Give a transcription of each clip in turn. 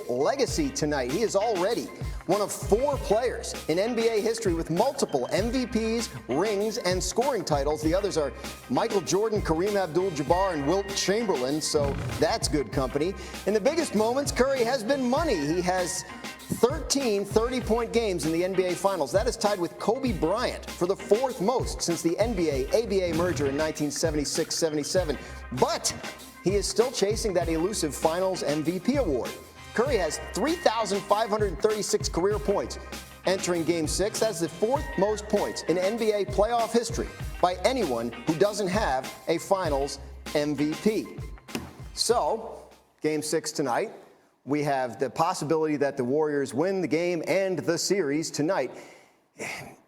legacy tonight. He is already one of 4 players in NBA history with multiple MVPs, rings, and scoring titles. The others are Michael Jordan, Kareem Abdul-Jabbar, and Wilt Chamberlain, so that's good company. In the biggest moments, Curry has been money. He has 13 30-point games in the NBA Finals. That is tied with Kobe Bryant for the 4th most since the NBA-ABA merger in 1976-77. But he is still chasing that elusive Finals MVP award. Curry has 3,536 career points entering Game 6. That's the 4th most points in NBA playoff history by anyone who doesn't have a Finals MVP. So, Game 6 tonight. We have the possibility that the Warriors win the game and the series tonight.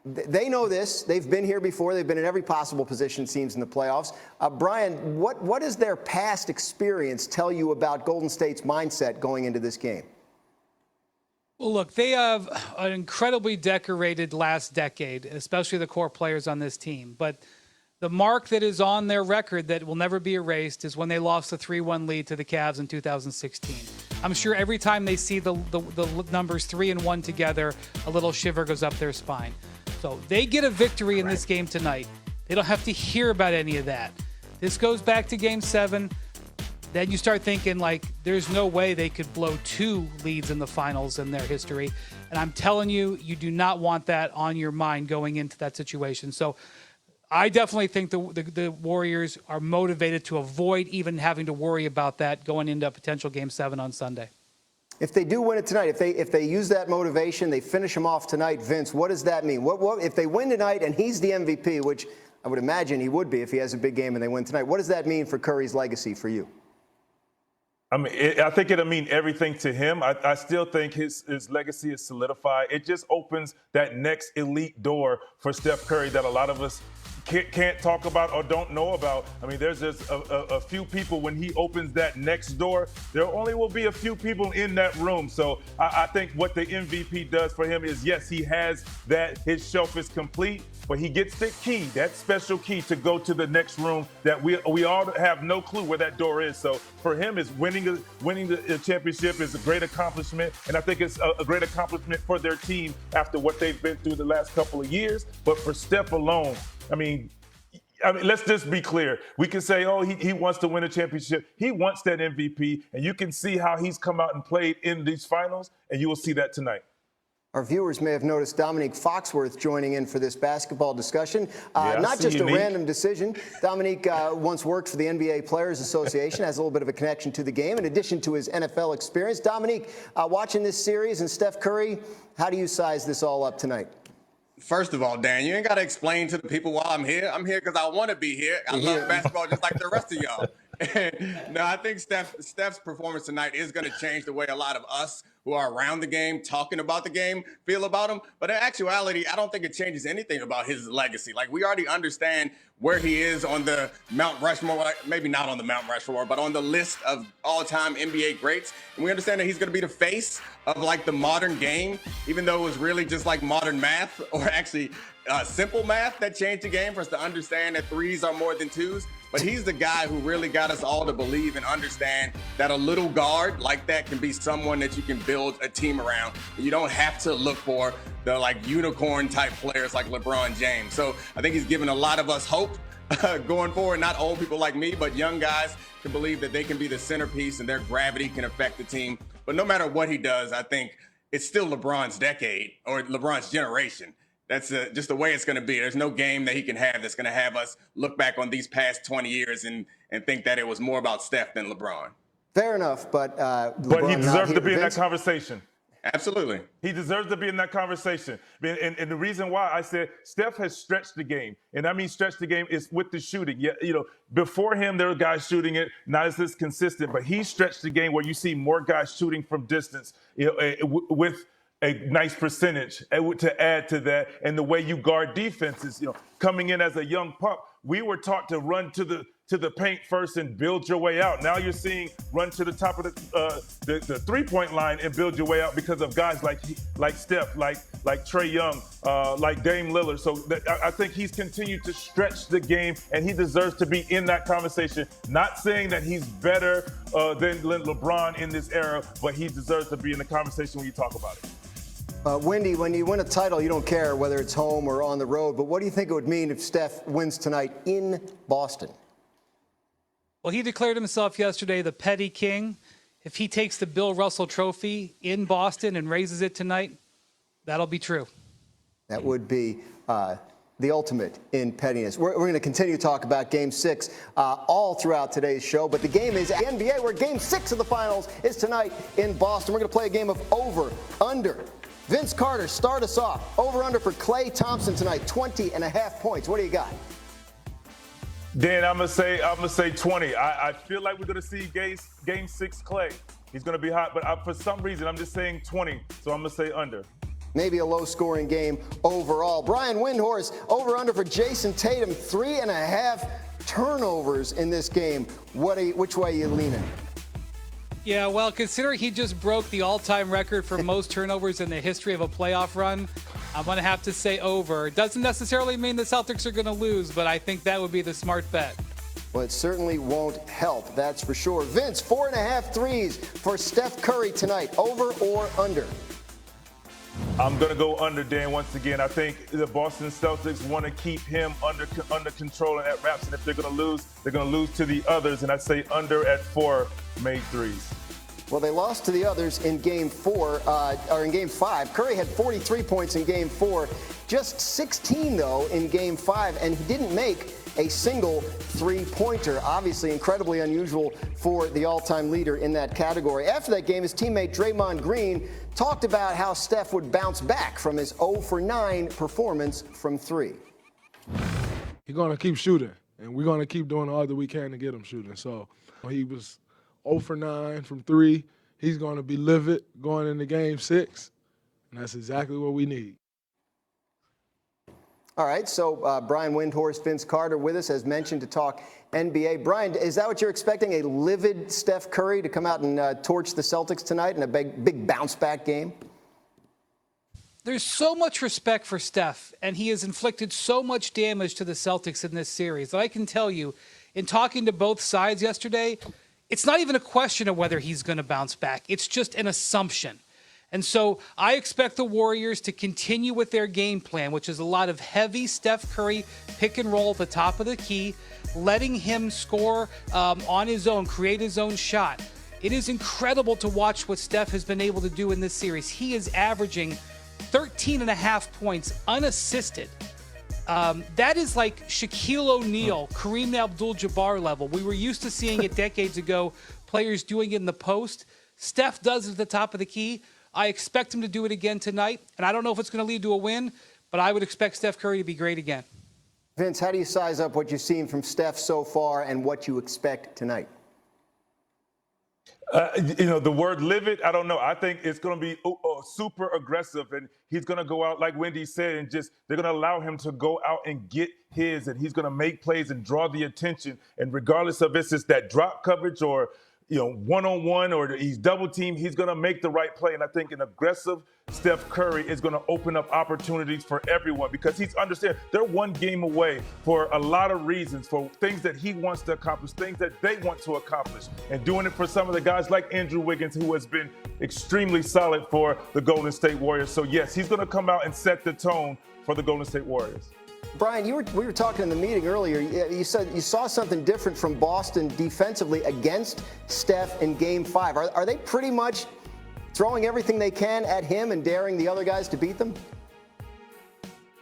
They know this. They've been here before. They've been in every possible position, it seems, in the playoffs. Brian, what does their past experience tell you about Golden State's mindset going into this game? Well, look, they have an incredibly decorated last decade, especially the core players on this team. But the mark that is on their record that will never be erased is when they lost the 3-1 lead to the Cavs in 2016. I'm sure every time they see the numbers 3 and 1 together, a little shiver goes up their spine. So they get a victory in this game tonight. They don't have to hear about any of that. This goes back to Game 7. Then you start thinking, like, there's no way they could blow 2 leads in the finals in their history. And I'm telling you, you do not want that on your mind going into that situation. So I definitely think the Warriors are motivated to avoid even having to worry about that going into a potential Game 7 on Sunday. If they do win it tonight, if they use that motivation, they finish him off tonight, Vince, what does that mean? What if they win tonight and he's the MVP, which I would imagine he would be if he has a big game and they win tonight, what does that mean for Curry's legacy for you? I mean, I think it'll mean everything to him. I still think his legacy is solidified. It just opens that next elite door for Steph Curry that a lot of us can't talk about or don't know about. I mean, there's just a few people when he opens that next door, there only will be a few people in that room. So I think what the MVP does for him is, yes, he has that, his shelf is complete, but he gets the key, that special key to go to the next room that we all have no clue where that door is. So for him, is winning the championship is a great accomplishment, and I think it's a great accomplishment for their team after what they've been through the last couple of years. But for Steph alone, I mean, let's just be clear. We can say, oh, he wants to win a championship. He wants that MVP, and you can see how he's come out and played in these finals, and you will see that tonight. Our viewers may have noticed Dominique Foxworth joining in for this basketball discussion. Yeah, not just unique. a random decision. Dominique once worked for the NBA Players Association, has a little bit of a connection to the game in addition to his NFL experience. Dominique, watching this series and Steph Curry, how do you size this all up tonight? First of all, Dan, you ain't got to explain to the people why I'm here. I'm here because I want to be here. I love basketball just like the rest of y'all. No, I think Steph's performance tonight is going to change the way a lot of us who are around the game, talking about the game, feel about him. But in actuality, I don't think it changes anything about his legacy. Like, we already understand where he is on the Mount Rushmore, maybe not on the Mount Rushmore, but on the list of all-time NBA greats. And we understand that he's going to be the face of, like, the modern game, even though it was really just like modern math, or actually simple math that changed the game for us to understand that threes are more than twos. But he's the guy who really got us all to believe and understand that a little guard like that can be someone that you can build a team around. You don't have to look for the, like, unicorn type players like LeBron James. So I think he's given a lot of us hope going forward. Not old people like me, but young guys can believe that they can be the centerpiece and their gravity can affect the team. But no matter what he does, I think it's still LeBron's decade or LeBron's generation. That's just the way it's going to be. There's no game that he can have that's going to have us look back on these past 20 years and think that it was more about Steph than LeBron. Fair enough, but he deserves to be in that conversation. Absolutely. He deserves to be in that conversation. And the reason why I said Steph has stretched the game, and I mean stretched the game is with the shooting. Yeah, you know, before him, there were guys shooting it, not as this consistent, but he stretched the game where you see more guys shooting from distance, you know, with a nice percentage to add to that. And the way you guard defenses, you know, coming in as a young pup, we were taught to run to to the paint first and build your way out. Now you're seeing run to the top of the three-point line and build your way out because of guys like Steph, like Trae Young, like Dame Lillard. So I think he's continued to stretch the game, and he deserves to be in that conversation. Not saying that he's better than LeBron in this era, but he deserves to be in the conversation when you talk about it. Wendy, when you win a title, you don't care whether it's home or on the road, but what do you think it would mean if Steph wins tonight in Boston? Well, he declared himself yesterday the petty king. If he takes the Bill Russell Trophy in Boston and raises it tonight, that'll be true. That would be the ultimate in pettiness. We're going to continue to talk about Game 6 all throughout today's show, but the game is the NBA, where Game 6 of the finals is tonight in Boston. We're going to play a game of over, under. Vince Carter, start us off. Over, under for Klay Thompson tonight, 20.5 points. What do you got? Dan, I'm gonna say 20. I feel like we're gonna see Game 6 Klay. He's gonna be hot, but for some reason I'm just saying 20. So I'm gonna say under. Maybe a low-scoring game overall. Brian Windhorst, over under for Jason Tatum, 3.5 turnovers in this game. Which way are you leaning? Yeah, well, considering he just broke the all-time record for most turnovers in the history of a playoff run, I'm going to have to say over. It doesn't necessarily mean the Celtics are going to lose, but I think that would be the smart bet. Well, it certainly won't help, that's for sure. Vince, 4.5 threes for Steph Curry tonight. Over or under? I'm going to go under, Dan, once again. I think the Boston Celtics want to keep him under control and at wraps, and if they're going to lose, they're going to lose to the others, and I'd say under at 4 made threes. Well, they lost to the others in Game 4, or in Game 5. Curry had 43 points in Game 4, just 16, though, in Game 5, and he didn't make a single three-pointer. Obviously, incredibly unusual for the all-time leader in that category. After that game, his teammate Draymond Green talked about how Steph would bounce back from his 0 for 9 performance from 3. He's going to keep shooting, and we're going to keep doing all that we can to get him shooting. So he was 0 for 9 from 3. He's going to be livid going into Game 6, and that's exactly what we need. All right, so Brian Windhorst, Vince Carter with us, as mentioned, to talk NBA. Brian, is that what you're expecting, a livid Steph Curry to come out and torch the Celtics tonight in a big bounce-back game? There's so much respect for Steph, and he has inflicted so much damage to the Celtics in this series that I can tell you, in talking to both sides yesterday, it's not even a question of whether he's going to bounce back. It's just an assumption. And so I expect the Warriors to continue with their game plan, which is a lot of heavy Steph Curry pick and roll at the top of the key, letting him score on his own, create his own shot. It is incredible to watch what Steph has been able to do in this series. He is averaging 13.5 points unassisted. That is like Shaquille O'Neal, Kareem Abdul-Jabbar level. We were used to seeing it decades ago, players doing it in the post. Steph does it at the top of the key. I expect him to do it again tonight, and I don't know if it's going to lead to a win, but I would expect Steph Curry to be great again. Vince, how do you size up what you've seen from Steph so far and what you expect tonight? The word livid, I don't know. I think it's going to be super aggressive, and he's going to go out, like Wendy said, and they're going to allow him to go out and get his, and he's going to make plays and draw the attention. And regardless of if it's that drop coverage or one-on-one or he's double-teamed, he's going to make the right play. And I think an aggressive Steph Curry is going to open up opportunities for everyone because he's understand they're one game away for a lot of reasons, for things that he wants to accomplish, things that they want to accomplish, and doing it for some of the guys like Andrew Wiggins, who has been extremely solid for the Golden State Warriors. So, yes, he's going to come out and set the tone for the Golden State Warriors. Brian, we were talking in the meeting earlier. You said you saw something different from Boston defensively against Steph in Game 5. Are they pretty much throwing everything they can at him and daring the other guys to beat them?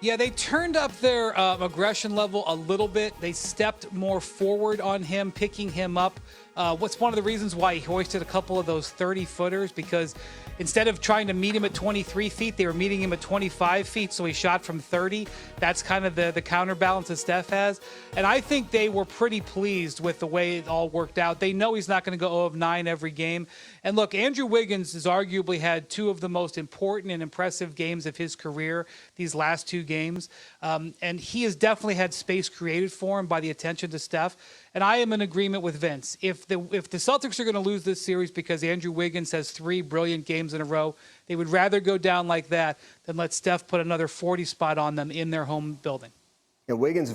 Yeah, they turned up their aggression level a little bit. They stepped more forward on him, picking him up What's one of the reasons why he hoisted a couple of those 30-footers? Because instead of trying to meet him at 23 feet, they were meeting him at 25 feet, so he shot from 30. That's kind of the counterbalance that Steph has. And I think they were pretty pleased with the way it all worked out. They know he's not going to go 0 of 9 every game. And look, Andrew Wiggins has arguably had two of the most important and impressive games of his career these last 2 games. And he has definitely had space created for him by the attention to Steph. And I am in agreement with Vince. If the Celtics are going to lose this series because Andrew Wiggins has 3 brilliant games in a row, they would rather go down like that than let Steph put another 40 spot on them in their home building. Wiggins